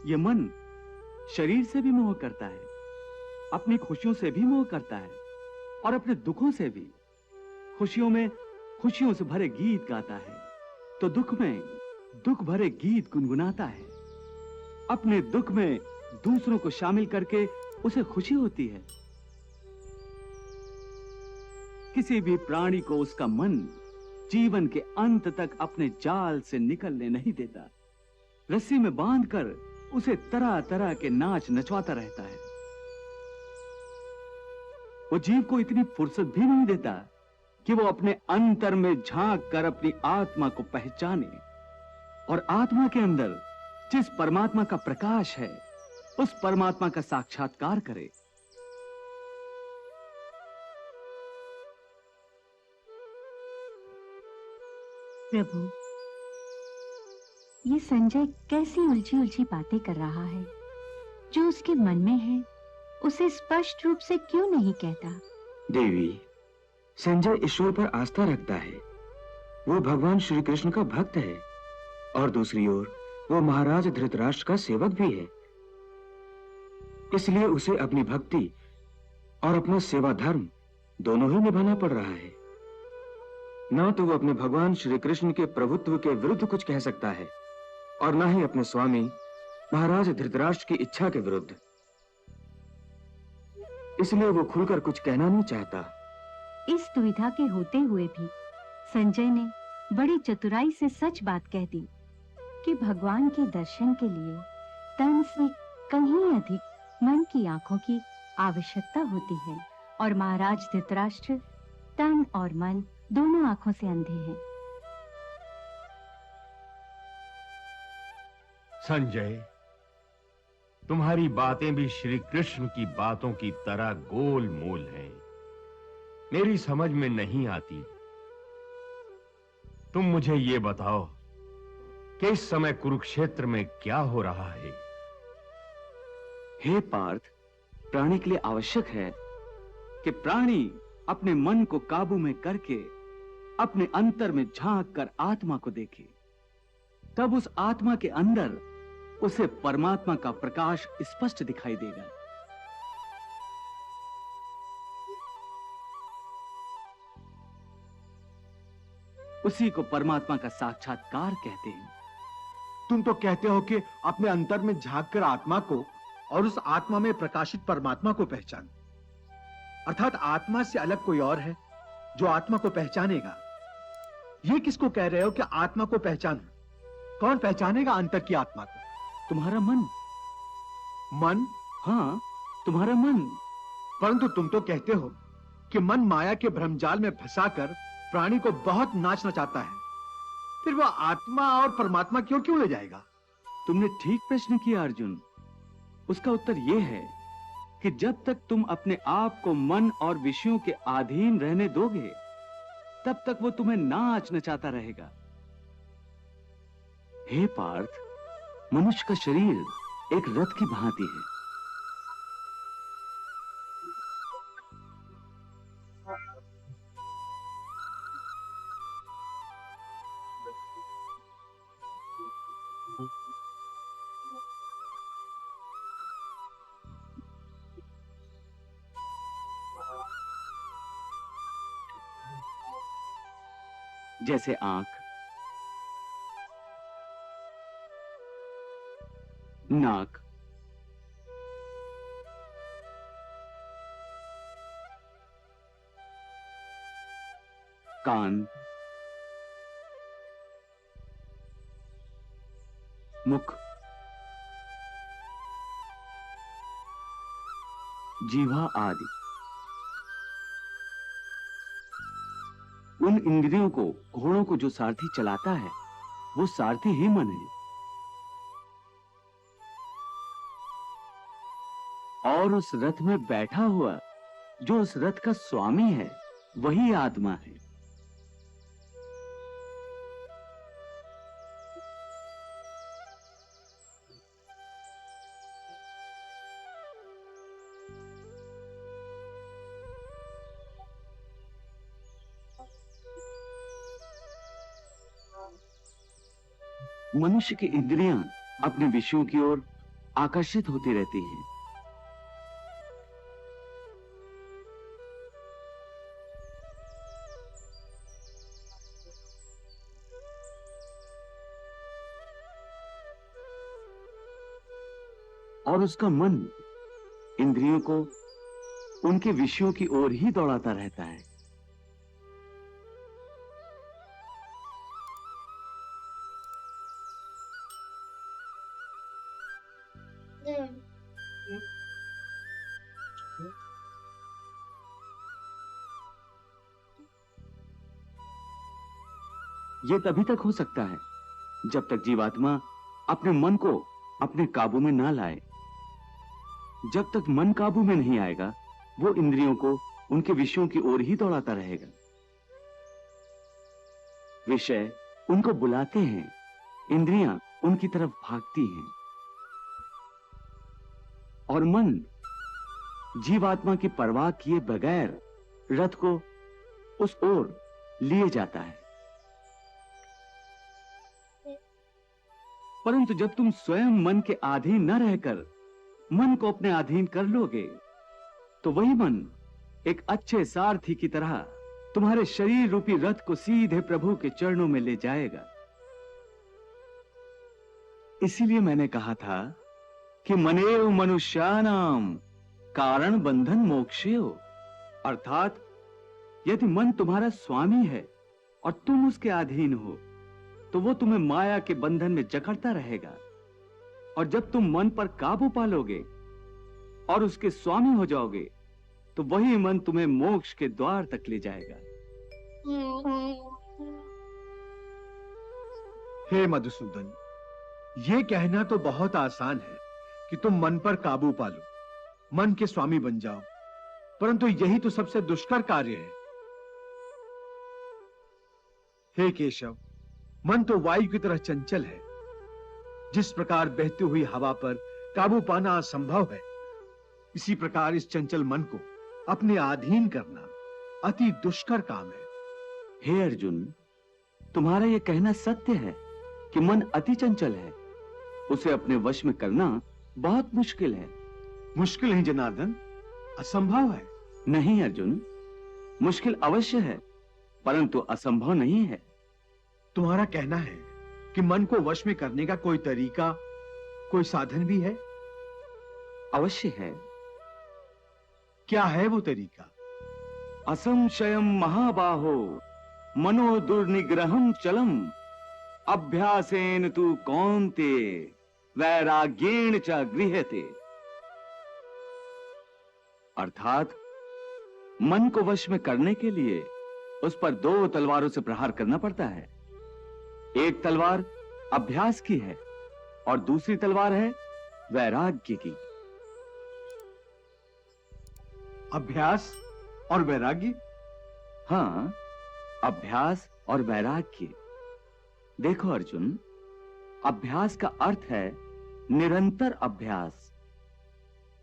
ये मन शरीर से भी मोह करता है, अपनी खुशियों से भी मोह करता है और अपने दुखों से भी। खुशियों में खुशियों से भरे गीत गाता है तो दुख में दुख भरे गीत गुनगुनाता है। अपने दुख में दूसरों को शामिल करके उसे खुशी होती है। किसी भी प्राणी को उसका मन जीवन के अंत तक अपने जाल से निकलने नहीं देता। रस्सी में बांधकर उसे तरह तरह के नाच नचवाता रहता है। वो जीव को इतनी फुर्सत भी नहीं देता कि वो अपने अंतर में झांक कर अपनी आत्मा को पहचाने और आत्मा के अंदर जिस परमात्मा का प्रकाश है उस परमात्मा का साक्षात्कार करे। प्रभु, ये संजय कैसी उलझी उलझी बातें कर रहा है। जो उसके मन में है उसे स्पष्ट रूप से क्यों नहीं कहता? देवी, संजय ईश्वर पर आस्था रखता है। वो भगवान श्री कृष्ण का भक्त है और दूसरी ओर वो महाराज धृतराष्ट्र का सेवक भी है। इसलिए उसे अपनी भक्ति और अपना सेवा धर्म दोनों ही निभाना पड़ रहा है। ना तो वो अपने भगवान श्री कृष्ण के प्रभुत्व के विरुद्ध कुछ कह सकता है और ना ही अपने स्वामी महाराज धृतराष्ट्र की इच्छा के विरुद्ध। इसलिए वो खुलकर कुछ कहना नहीं चाहता। इस दुविधा के होते हुए भी संजय ने बड़ी चतुराई से सच बात कह दी कि भगवान के दर्शन के लिए तन से कहीं अधिक मन की आंखों की आवश्यकता होती है और महाराज धृतराष्ट्र तन और मन दोनों आंखों से अंधे हैं। संजय, तुम्हारी बातें भी श्री कृष्ण की बातों की तरह गोल मोल हैं। मेरी समझ में नहीं आती। तुम मुझे ये बताओ कि इस समय कुरुक्षेत्र में क्या हो रहा है? हे पार्थ, प्राणी के लिए आवश्यक है कि प्राणी अपने मन को काबू में करके अपने अंतर में झांक कर आत्मा को देखे। तब उस आत्मा के अंदर उसे परमात्मा का प्रकाश स्पष्ट दिखाई देगा। उसी को परमात्मा का साक्षात्कार कहते हैं। तुम तो कहते हो कि अपने अंतर में झांक कर आत्मा को और उस आत्मा में प्रकाशित परमात्मा को पहचान, अर्थात आत्मा से अलग कोई और है जो आत्मा को पहचानेगा। ये किसको कह रहे हो कि आत्मा को पहचान? कौन पहचानेगा अंतर की आत्मा को? तुम्हारा मन। मन? हाँ, तुम्हारा मन। परंतु तुम तो कहते हो कि मन माया के भ्रमजाल में फंसाकर प्राणी को बहुत नाच नचाता है। फिर वह आत्मा और परमात्मा क्यों ले जाएगा? तुमने ठीक प्रश्न किया अर्जुन। उसका उत्तर यह है कि जब तक तुम अपने आप को मन और विषयों के अधीन रहने दोगे तब तक वो तुम्हें नाच नचाता रहेगा। हे पार्थ, मनुष्य का शरीर एक रथ की भांति है। जैसे आंख, नाक, कान, मुख, जीवा आदि। उन इंद्रियों को, घोड़ों को जो सारथी चलाता है वो सारथी ही मन है। और उस रथ में बैठा हुआ जो उस रथ का स्वामी है वही आत्मा है। मनुष्य की इंद्रियां अपने विषयों की ओर आकर्षित होती रहती हैं। और उसका मन इंद्रियों को उनके विषयों की ओर ही दौड़ाता रहता है। यह तभी तक हो सकता है जब तक जीवात्मा अपने मन को अपने काबू में ना लाए। जब तक मन काबू में नहीं आएगा, वो इंद्रियों को उनके विषयों की ओर ही दौड़ाता रहेगा। विषय उनको बुलाते हैं, इंद्रियां उनकी तरफ भागती हैं और मन जीवात्मा की परवाह किए बगैर रथ को उस ओर लिए जाता है। परंतु जब तुम स्वयं मन के अधीन न रहकर मन को अपने अधीन कर लोगे, तो वही मन एक अच्छे सारथी की तरह तुम्हारे शरीर रूपी रथ को सीधे प्रभु के चरणों में ले जाएगा। इसीलिए मैंने कहा था कि मनेव मनुष्यानाम कारण बंधन मोक्षेयो, अर्थात यदि मन तुम्हारा स्वामी है और तुम उसके अधीन हो, तो वो तुम्हें माया के बंधन में जकड़ता रहेगा। और जब तुम मन पर काबू पालोगे और उसके स्वामी हो जाओगे, तो वही मन तुम्हें मोक्ष के द्वार तक ले जाएगा। हे मधुसूदन, ये कहना तो बहुत आसान है कि तुम मन पर काबू पालो, मन के स्वामी बन जाओ, परंतु यही तो सबसे दुष्कर कार्य है। हे केशव, मन तो वायु की तरह चंचल है। जिस प्रकार बहती हुई हवा पर काबू पाना असंभव है, इसी प्रकार इस चंचल मन को अपने अधीन करना अति दुष्कर काम है। हे अर्जुन, तुम्हारा यह कहना सत्य है कि मन अति चंचल है। उसे अपने वश में करना बहुत मुश्किल है। मुश्किल नहीं जनार्दन, असंभव है। नहीं अर्जुन, मुश्किल अवश्य है, परंतु असंभव नहीं है। तुम्हारा कहना है कि मन को वश में करने का कोई तरीका, कोई साधन भी है? अवश्य है। क्या है वो तरीका? असंशयम महाबाहो मनो दुर्निग्रहम चलम अभ्यासेन तु कौन्ते वैराग्येण च गृह्यते। अर्थात मन को वश में करने के लिए उस पर दो तलवारों से प्रहार करना पड़ता है। एक तलवार अभ्यास की है और दूसरी तलवार है वैराग्य की। अभ्यास और वैराग्य? हाँ, अभ्यास और वैराग्य। देखो अर्जुन, अभ्यास का अर्थ है निरंतर अभ्यास।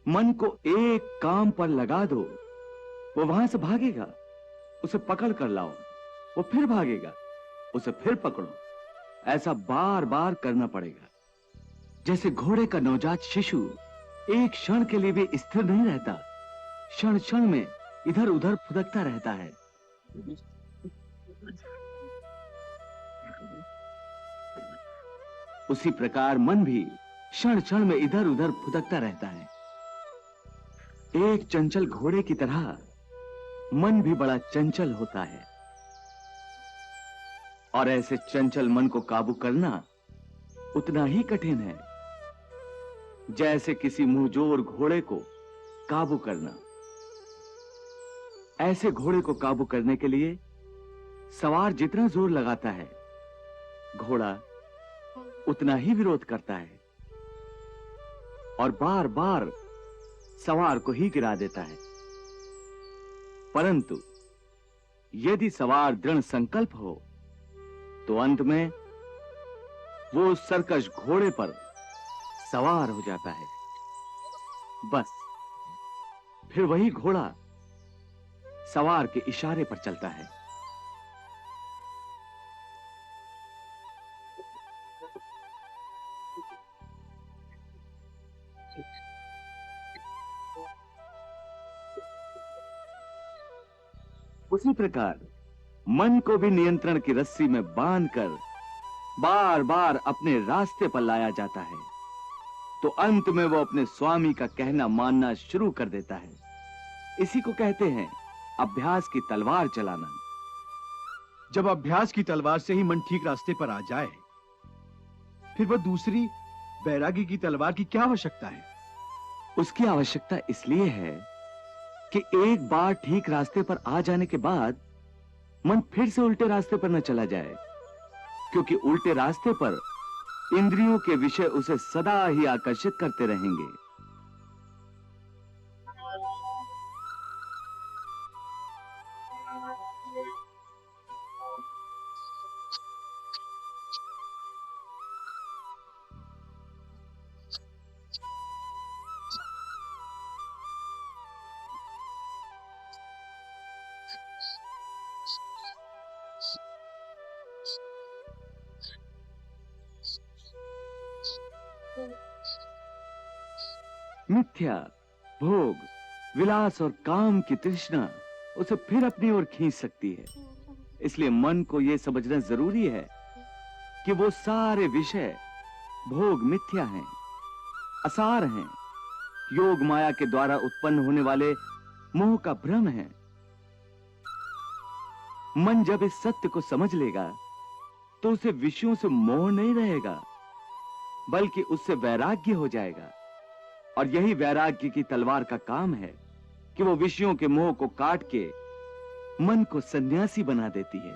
मन को एक काम पर लगा दो, वो वहां से भागेगा, उसे पकड़ कर लाओ, वो फिर भागेगा, उसे फिर पकड़ो। ऐसा बार बार करना पड़ेगा। जैसे घोड़े का नवजात शिशु एक क्षण के लिए भी स्थिर नहीं रहता, क्षण क्षण में इधर उधर फुदकता रहता है। उसी प्रकार मन भी क्षण क्षण में इधर उधर फुदकता रहता है। एक चंचल घोड़े की तरह मन भी बड़ा चंचल होता है, और ऐसे चंचल मन को काबू करना उतना ही कठिन है जैसे किसी मुंहजोर घोड़े को काबू करना। ऐसे घोड़े को काबू करने के लिए सवार जितना जोर लगाता है, घोड़ा उतना ही विरोध करता है और बार बार सवार को ही गिरा देता है। परंतु यदि सवार दृढ़ संकल्प हो, तो अंत में वो उस सरकश घोड़े पर सवार हो जाता है। बस फिर वही घोड़ा सवार के इशारे पर चलता है। उसी प्रकार मन को भी नियंत्रण की रस्सी में बांधकर बार बार अपने रास्ते पर लाया जाता है, तो अंत में वो अपने स्वामी का कहना मानना शुरू कर देता है। इसी को कहते हैं अभ्यास की तलवार चलाना। जब अभ्यास की तलवार से ही मन ठीक रास्ते पर आ जाए, फिर वह दूसरी वैराग्य की तलवार की क्या आवश्यकता है? उसकी आवश्यकता इसलिए है कि एक बार ठीक रास्ते पर आ जाने के बाद मन फिर से उल्टे रास्ते पर न चला जाए, क्योंकि उल्टे रास्ते पर इंद्रियों के विषय उसे सदा ही आकर्षित करते रहेंगे। मिथ्या, भोग, विलास और काम की तृष्णा उसे फिर अपनी ओर खींच सकती है। इसलिए मन को यह समझना जरूरी है कि वो सारे विषय भोग मिथ्या हैं, असार हैं, योग माया के द्वारा उत्पन्न होने वाले मोह का भ्रम है। मन जब इस सत्य को समझ लेगा तो उसे विषयों से मोह नहीं रहेगा, बल्कि उससे वैराग्य हो जाएगा। और यही वैराग्य की तलवार का काम है कि वो विषयों के मोह को काट के मन को सन्यासी बना देती है।